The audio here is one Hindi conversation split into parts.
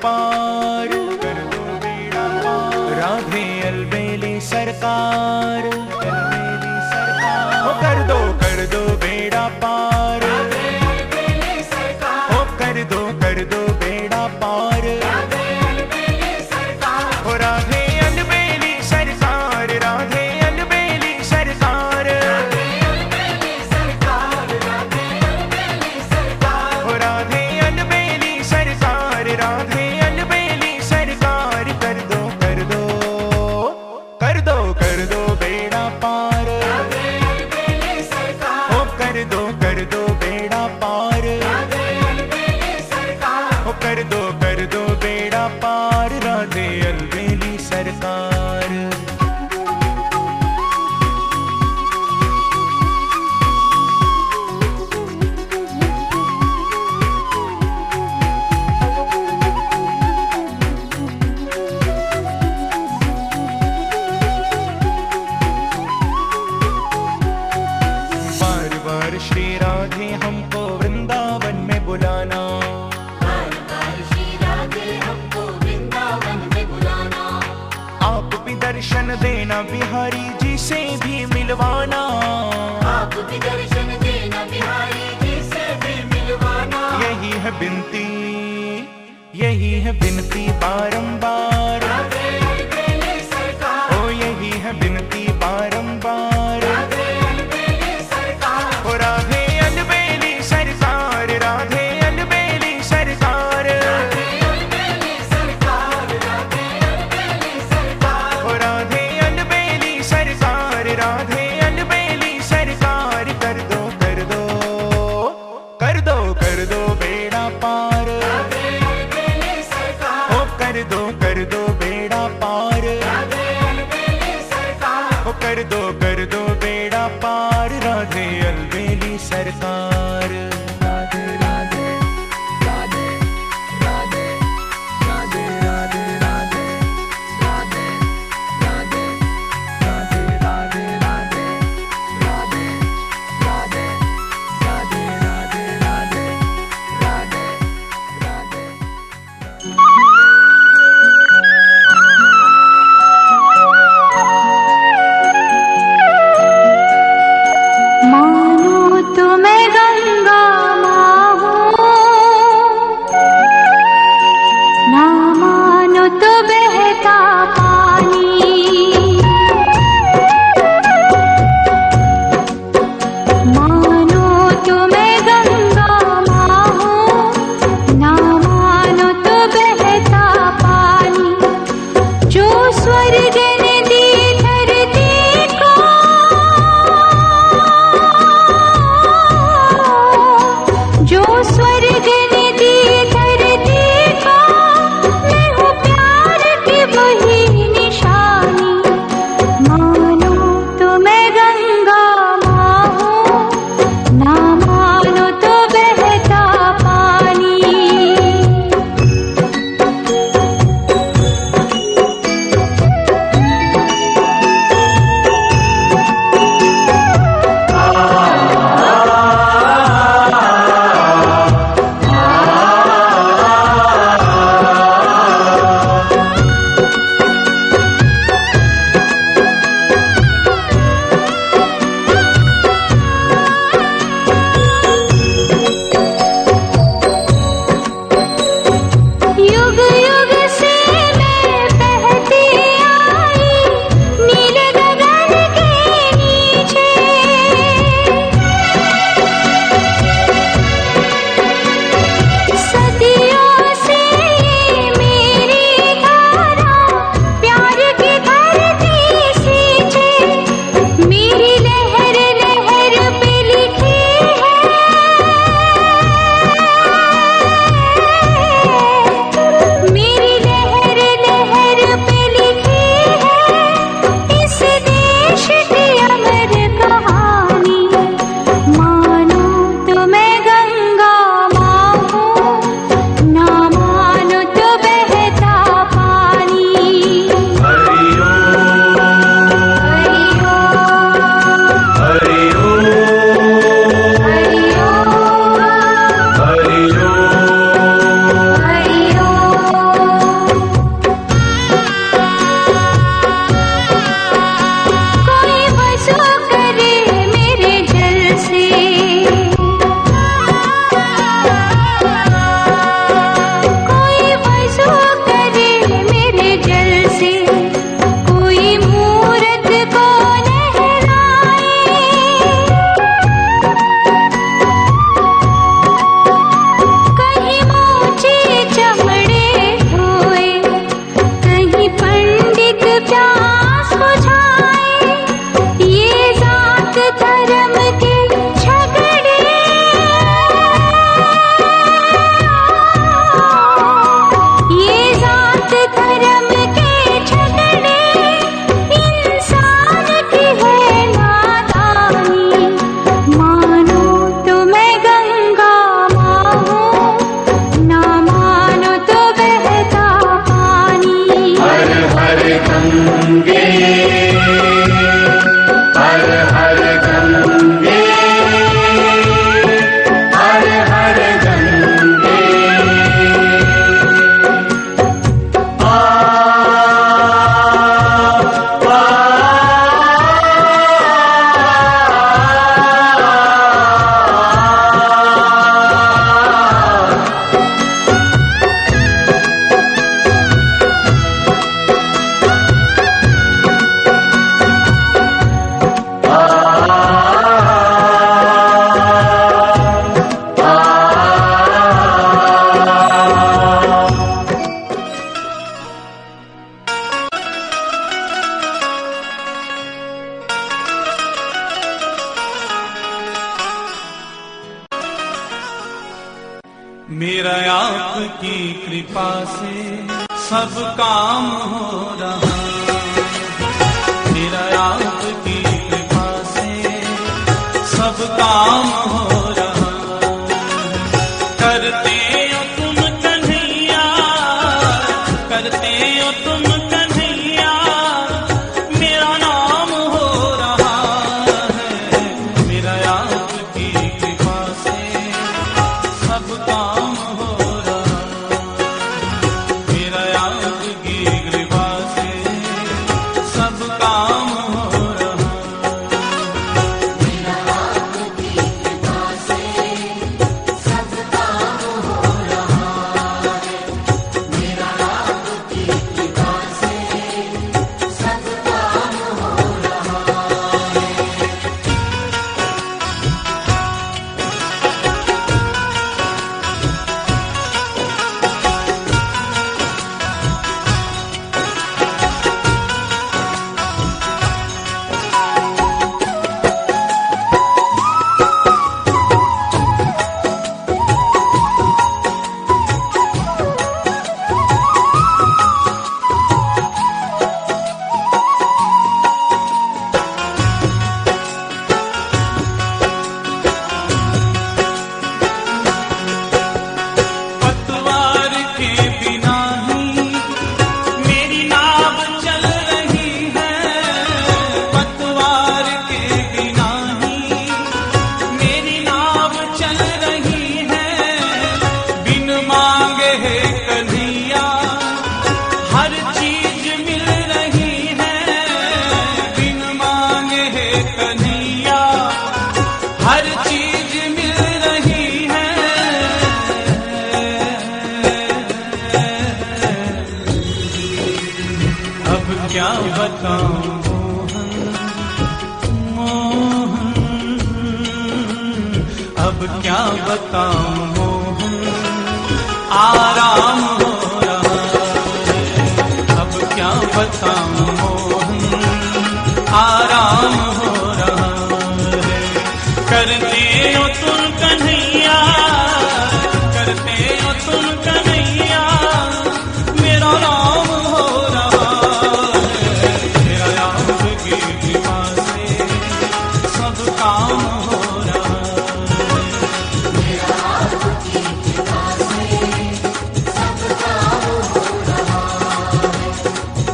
पार, कर दो बेड़ा पार। राधे अलबेली सरकार, अलबेली सरकार। ओ कर दो बेड़ा पार, राधे अलबेली सरकार। ओ कर दो बेड़ा पार, राधे अलबेली सरकार। ओ राधे अलबेली सरकार, राधे अलबेली सरकार, राधे अलबेली सरकार, राधे अलबेली सरकार। ओ राधे अलबेली सरकार, राधे अलबेली सरकार। कर दो बेड़ा पार, राधे अलबेली सरकार। ओ कर दो बेड़ा पार, राधे अलबेली सरकार। ओ कर दो बेड़ा पार, राधे अलबेली सरकार। बार बार श्री राधे हमको वृंदावन में बुलाना, बार बार श्री राधे हमको वृंदावन में बुलाना। आप भी दर्शन देना बिहारी जी से भी मिलवाना। आप भी दर्शन देना बिहारी जी से भी मिलवाना। यही है विनती, यही है विनती बारंबार, राधे अलबेली सरकार। ओ यही है विनती बारंबार। राधे अलबेली सरकार। ओ राधे अलबेली सरकार, राधे अलबेली सरकार, राधे अलबेली सरकार, राधे अलबेली सरकार। ओ राधे अलबेली सरकार, राधे अलबेली सरकार। कर दो बेड़ा पार, राधे अलबेली सरकार। ओ कर दो बेड़ा पार, राधे अलबेली सरकार। ओ कर दो बेड़ा पार, राधे अलबेली सरकार। राधे राधे राधे राधे राधे राधे राधे राधे राधे राधे राधे राधे राधे राधे राधे राधे राधे राधे माँ मेरा आपकी कृपा से सब काम हो रहा, मेरा आपकी कृपा से सब काम हो रहा। करते हो तुम कन्हैया, करते हो तुम कन्हैया, मेरा नाम हो रहा है। मेरा आपकी कृपा से सब काम हो रहा, मेरा आपकी कृपा से सब काम हो रहा। मेरा आपकी कृपा से सब काम हो रहा है। मेरा आपकी कृपा से सब काम हो रहा है। पतवार के बिना ही मेरी नाव चल रही है, पतवार के बिना ही मेरी नाव चल रही है। बिन मांगे है कन्हैया हर चीज मिल रही है, बिन मांगे है कन्हैया हर चीज मिल रही है। अब क्या बताऊं मोहन, अब क्या बताऊं मोहन, आराम हो रहा है। अब क्या बताऊं मोहन, आराम हो रहा है। करते हो तुम कन्हैया, करते हो तुम कन्हैया, मेरा नाम हो रहा है। मेरा आपकी कृपा से सब काम हो रहा है। मेरा आपकी कृपा से सब काम हो रहा है।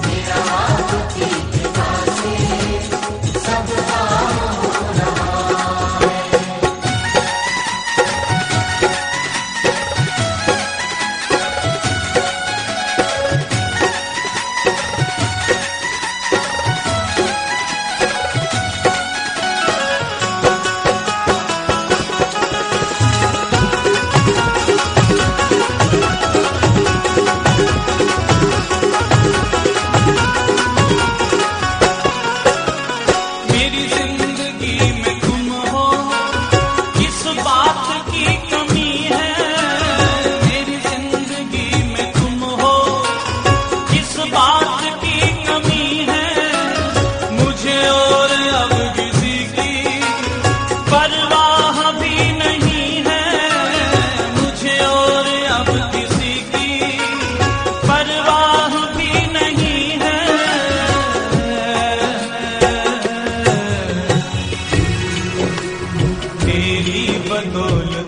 मेरा आपकी कृपा से सब काम हो रहा है। मेरी जिंदगी में तुम हो, किस बात की कमी है। मेरी जिंदगी में तुम हो, किस बात की कमी है। मुझे और अब किसी की परवाह भी नहीं है, मुझे और अब किसी की परवाह भी नहीं है। तेरी बदौलत